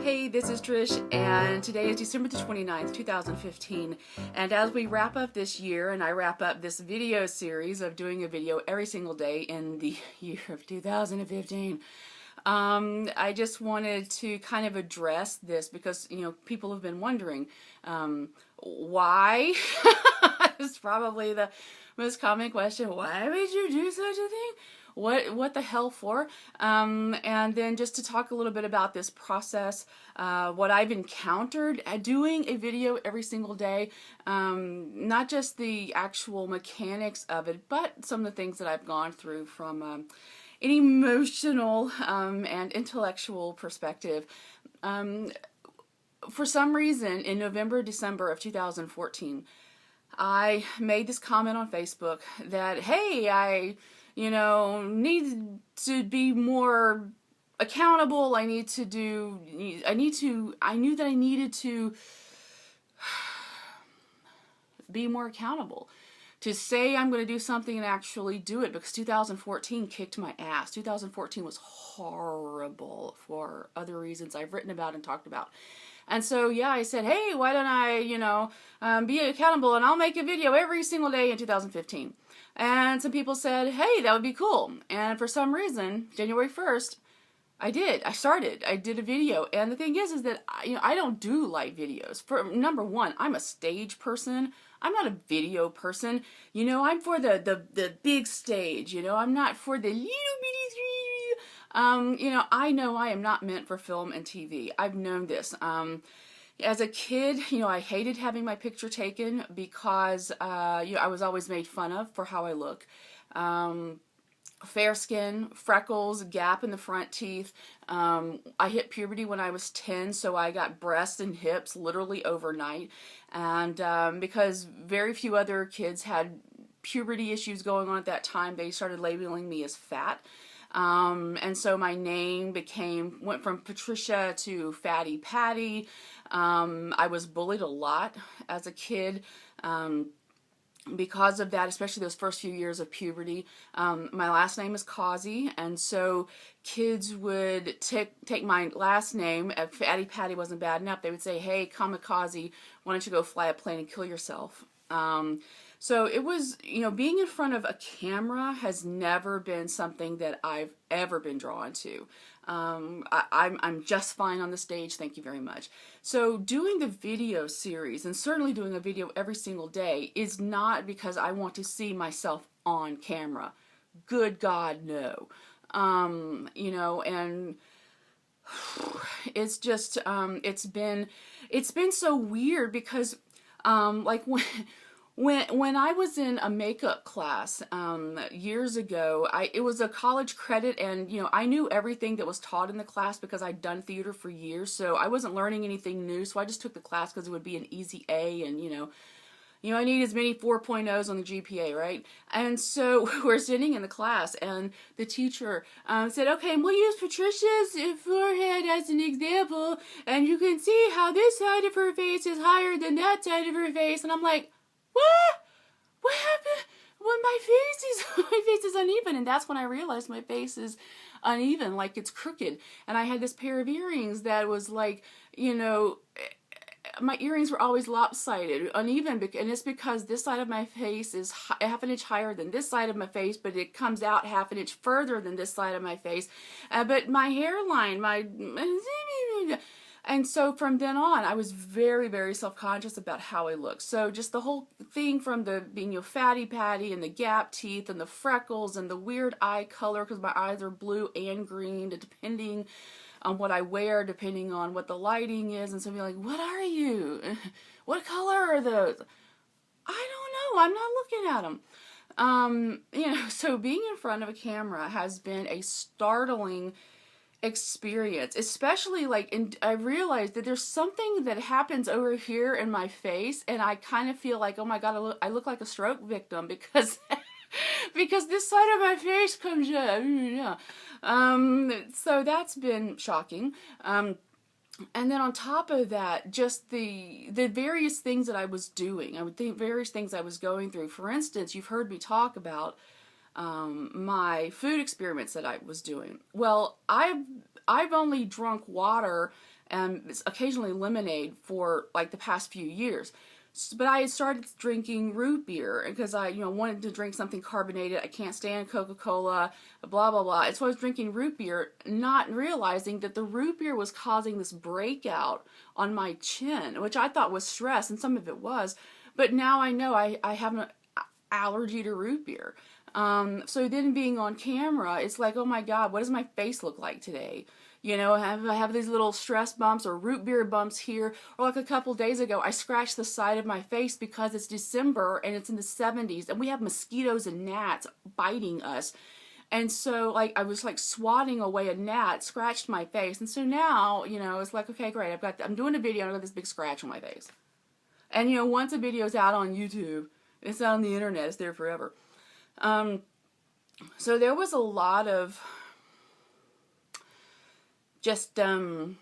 Hey, this is Trish, and today is December the 29th, 2015, and as we wrap up this year, and I wrap up this video series of doing a video every single day in the year of 2015, I just wanted to kind of address this because, people have been wondering, why? It's probably the most common question. Why would you do such a thing? What the hell for? And then just to talk a little bit about this process, what I've encountered at doing a video every single day, not just the actual mechanics of it, but some of the things that I've gone through from an emotional and intellectual perspective. For some reason, in November, December of 2014, I made this comment on Facebook that, hey, I need to be more accountable. I knew that I needed to be more accountable. To say I'm going to do something and actually do it, because 2014 kicked my ass. 2014 was horrible for other reasons I've written about and talked about. And so, yeah, I said, hey, why don't I, be accountable, and I'll make a video every single day in 2015. And some people said, hey, that would be cool. And for some reason, January 1st, I did a video. And the thing is that, I don't do live videos. For number one, I'm a stage person. I'm not a video person. I'm for the big stage. I'm not for the little bitty. I know I am not meant for film and TV. I've known this. As a kid, I hated having my picture taken because, I was always made fun of for how I look. Fair skin, freckles, gap in the front teeth. I hit puberty when I was 10, so I got breasts and hips literally overnight. And because very few other kids had puberty issues going on at that time, they started labeling me as fat. And so my name went from Patricia to Fatty Patty. I was bullied a lot as a kid. Because of that, especially those first few years of puberty. My last name is Causey, and so kids would take my last name. If Fatty Patty wasn't bad enough, they would say, hey, kamikaze, why don't you go fly a plane and kill yourself? So it was, being in front of a camera has never been something that I've ever been drawn to. I'm just fine on the stage, thank you very much. So doing the video series, and certainly doing a video every single day, is not because I want to see myself on camera. Good God, no. And it's just, it's been so weird because, like when I was in a makeup class years ago, it was a college credit, and I knew everything that was taught in the class because I'd done theater for years, so I wasn't learning anything new. So I just took the class because it would be an easy A, and I need as many 4.0s on the GPA, right? And so we're sitting in the class, and the teacher said, okay, we'll use Patricia's forehead as an example, and you can see how this side of her face is higher than that side of her face. And I'm like, what happened? Well, my face is uneven. And that's when I realized my face is uneven, like it's crooked. And I had this pair of earrings that was like, my earrings were always lopsided, uneven, and it's because this side of my face is half an inch higher than this side of my face, but it comes out half an inch further than this side of my face. But my hairline, and so from then on, I was very, very self-conscious about how I looked. So just the whole thing from the being Fatty Patty and the gap teeth and the freckles and the weird eye color, because my eyes are blue and green, depending on what I wear, depending on what the lighting is. And so be like, what are you? What color are those? I don't know. I'm not looking at them. So being in front of a camera has been a startling experience, especially I realized that there's something that happens over here in my face, and I kind of feel like, oh my God, I look like a stroke victim because because this side of my face comes up. So that's been shocking. And then on top of that, just the various things that I was doing, various things I was going through. For instance, you've heard me talk about my food experiments that I was doing. Well, I've only drunk water and it's occasionally lemonade for like the past few years. But I had started drinking root beer because I, wanted to drink something carbonated. I can't stand Coca-Cola, blah, blah, blah. And so I was drinking root beer, not realizing that the root beer was causing this breakout on my chin, which I thought was stress, and some of it was. But now I know I have an allergy to root beer. So then being on camera, it's like, oh my God, what does my face look like today? I have these little stress bumps or root beer bumps here. Or like a couple days ago, I scratched the side of my face because it's December and it's in the 70s and we have mosquitoes and gnats biting us. And so like I was like swatting away a gnat, scratched my face. And so now, it's like, okay, great. I'm doing a video and I got this big scratch on my face. And once a video's out on YouTube, it's out on the internet, it's there forever. So there was a lot of just, having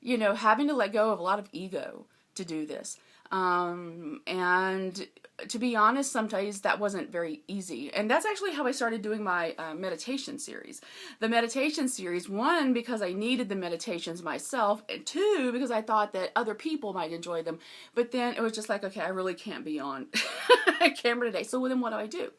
to let go of a lot of ego to do this. And to be honest, sometimes that wasn't very easy. And that's actually how I started doing my meditation series. The meditation series, one, because I needed the meditations myself, and two, because I thought that other people might enjoy them. But then it was just like, okay, I really can't be on camera today. So then what do?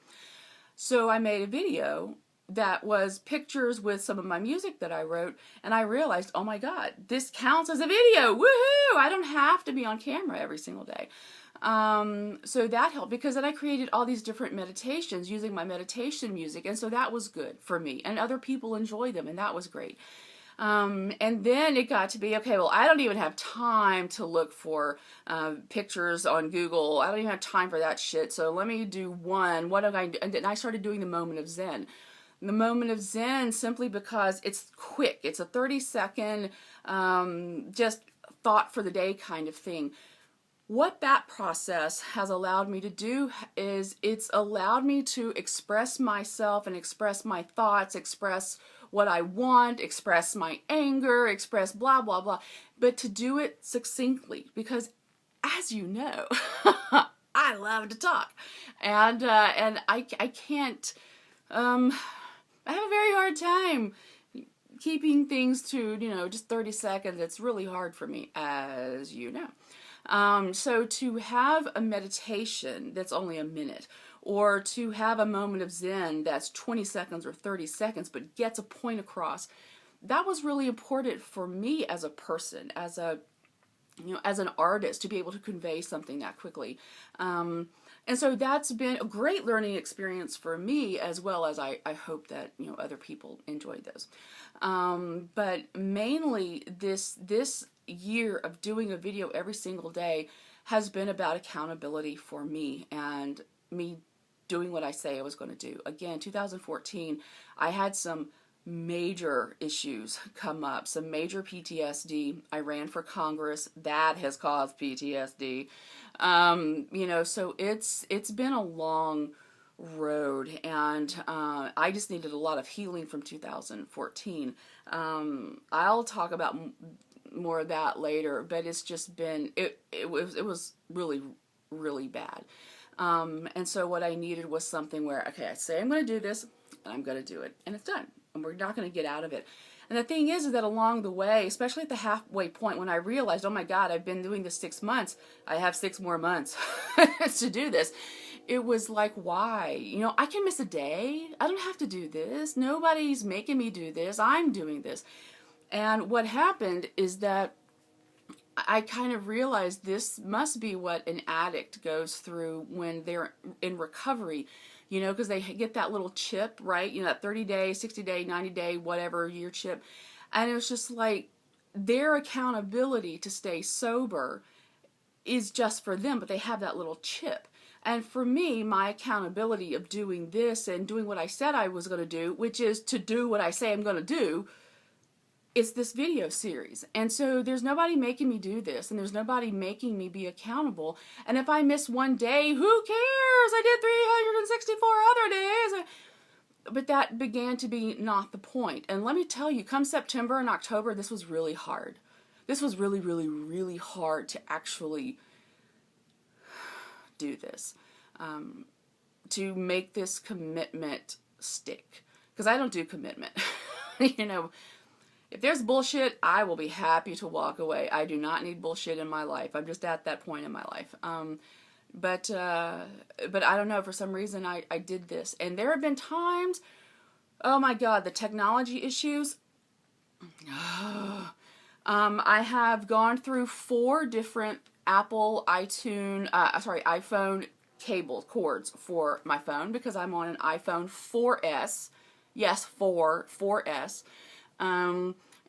So I made a video that was pictures with some of my music that I wrote, and I realized, oh my God, this counts as a video. Woohoo! I don't have to be on camera every single day. So that helped because then I created all these different meditations using my meditation music, and so that was good for me, and other people enjoyed them, and that was great. And then it got to be, okay, well, I don't even have time to look for pictures on Google. I don't even have time for that shit, so let me do one. What am I do? And then I started doing the moment of Zen. The moment of Zen, simply because it's quick. It's a 30-second just thought for the day kind of thing. What that process has allowed me to do is it's allowed me to express myself and express my thoughts, express what I want, express my anger, express blah, blah, blah, but to do it succinctly because, as you know, I love to talk. And I can't... I have a very hard time keeping things to, just 30 seconds. It's really hard for me, as you know. So to have a meditation that's only a minute, or to have a moment of Zen that's 20 seconds or 30 seconds, but gets a point across, that was really important for me as a person, as an artist, to be able to convey something that quickly. And so that's been a great learning experience for me, as well as I hope that, other people enjoyed those. But mainly this year of doing a video every single day has been about accountability for me and me doing what I say I was going to do. Again, 2014, I had some major issues come up, some major PTSD. I ran for Congress. That has caused PTSD. So it's been a long road, and I just needed a lot of healing from 2014. I'll talk about more of that later, but it's just been, it was really, really bad. And so what I needed was something where, okay, I say I'm going to do this, and I'm going to do it, and it's done. And we're not going to get out of it. And the thing is that along the way, especially at the halfway point, when I realized, oh my God, I've been doing this 6 months, I have 6 more months to do this. It was like, why? I can miss a day. I don't have to do this. Nobody's making me do this. I'm doing this. And what happened is that I kind of realized this must be what an addict goes through when they're in recovery. Because they get that little chip, right? That 30-day, 60-day, 90-day, whatever year chip. And it was just like their accountability to stay sober is just for them, but they have that little chip. And for me, my accountability of doing this and doing what I said I was going to do, which is to do what I say I'm going to do, it's this video series. And so there's nobody making me do this, and there's nobody making me be accountable. And if I miss one day, who cares? I did 364 other days. But that began to be not the point. And let me tell you, come September and October, this was really hard. This was really, really, really hard to actually do this. To make this commitment stick. Because I don't do commitment. if there's bullshit, I will be happy to walk away. I do not need bullshit in my life. I'm just at that point in my life. But I don't know, for some reason I did this. And there have been times, oh my God, the technology issues. I have gone through 4 different iPhone cords for my phone, because I'm on an iPhone 4S. Yes, 4S.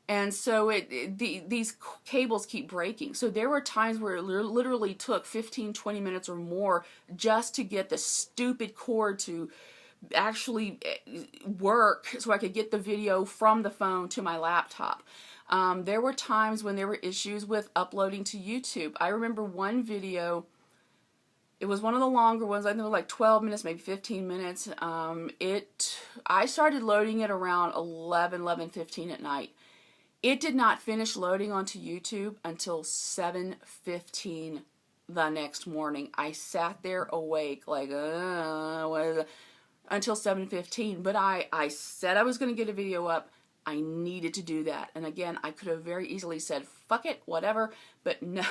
And so these cables keep breaking. So there were times where it literally took 15, 20 minutes or more just to get the stupid cord to actually work so I could get the video from the phone to my laptop. There were times when there were issues with uploading to YouTube. I remember one video, it was one of the longer ones, I think it was like 12 minutes, maybe 15 minutes. I started loading it around 11:15 at night. It did not finish loading onto YouTube until 7:15 the next morning. I sat there awake like, until 7:15. But I said I was going to get a video up. I needed to do that. And again, I could have very easily said, fuck it, whatever. But no,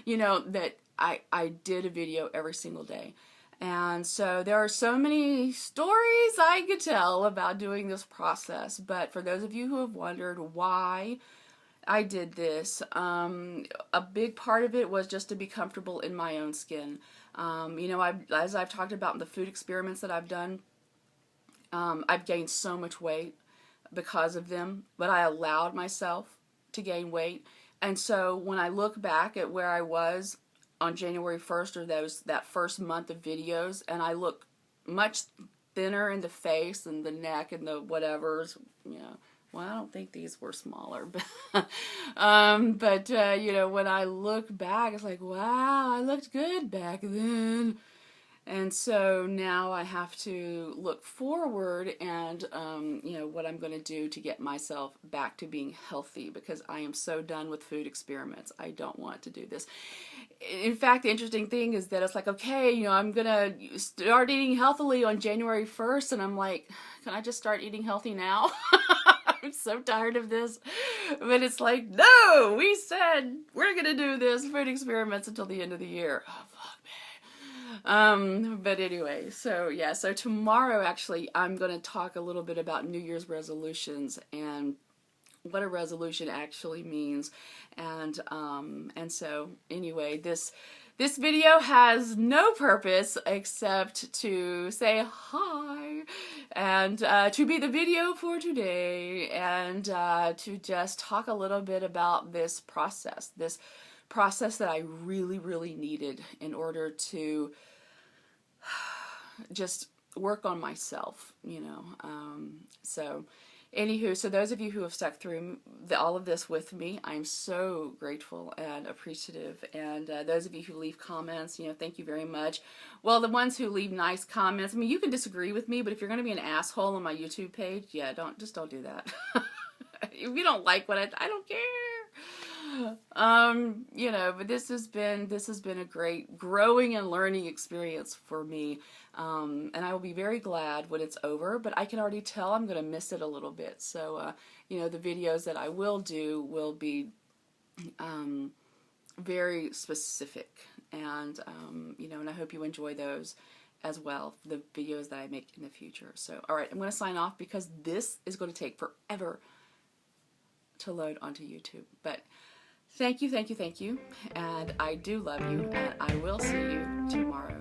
you know, that I did a video every single day. And so there are so many stories I could tell about doing this process. But for those of you who have wondered why I did this, a big part of it was just to be comfortable in my own skin. You know, as I've talked about in the food experiments that I've done, I've gained so much weight because of them, but I allowed myself to gain weight. And so when I look back at where I was on January 1st, or that first month of videos, and I look much thinner in the face and the neck and the whatevers, you know, well, I don't think these were smaller, but, you know, when I look back, it's like, wow, I looked good back then. And so now I have to look forward and, you know, what I'm going to do to get myself back to being healthy, because I am so done with food experiments. I don't want to do this. In fact, the interesting thing is that it's like, okay, you know, I'm going to start eating healthily on January 1st. And I'm like, can I just start eating healthy now? I'm so tired of this. But it's like, no, we said we're going to do this food experiments until the end of the year. Oh, fuck, man. But anyway, so yeah, so tomorrow actually I'm going to talk a little bit about New Year's resolutions and what a resolution actually means. And so anyway, this video has no purpose except to say hi and to be the video for today, and to just talk a little bit about this process that I really, really needed in order to just work on myself, you know. So anywho, so those of you who have stuck through all of this with me, I'm so grateful and appreciative. And those of you who leave comments, you know, thank you very much. Well, the ones who leave nice comments, I mean, you can disagree with me, but if you're going to be an asshole on my YouTube page, yeah, don't do that. If you don't like what I don't care. You know, but this has been a great growing and learning experience for me. And I will be very glad when it's over, but I can already tell I'm going to miss it a little bit. So, you know, the videos that I will do will be, very specific, and, you know, and I hope you enjoy those as well, the videos that I make in the future. So, all right, I'm going to sign off because this is going to take forever to load onto YouTube. But thank you, and I do love you, and I will see you tomorrow.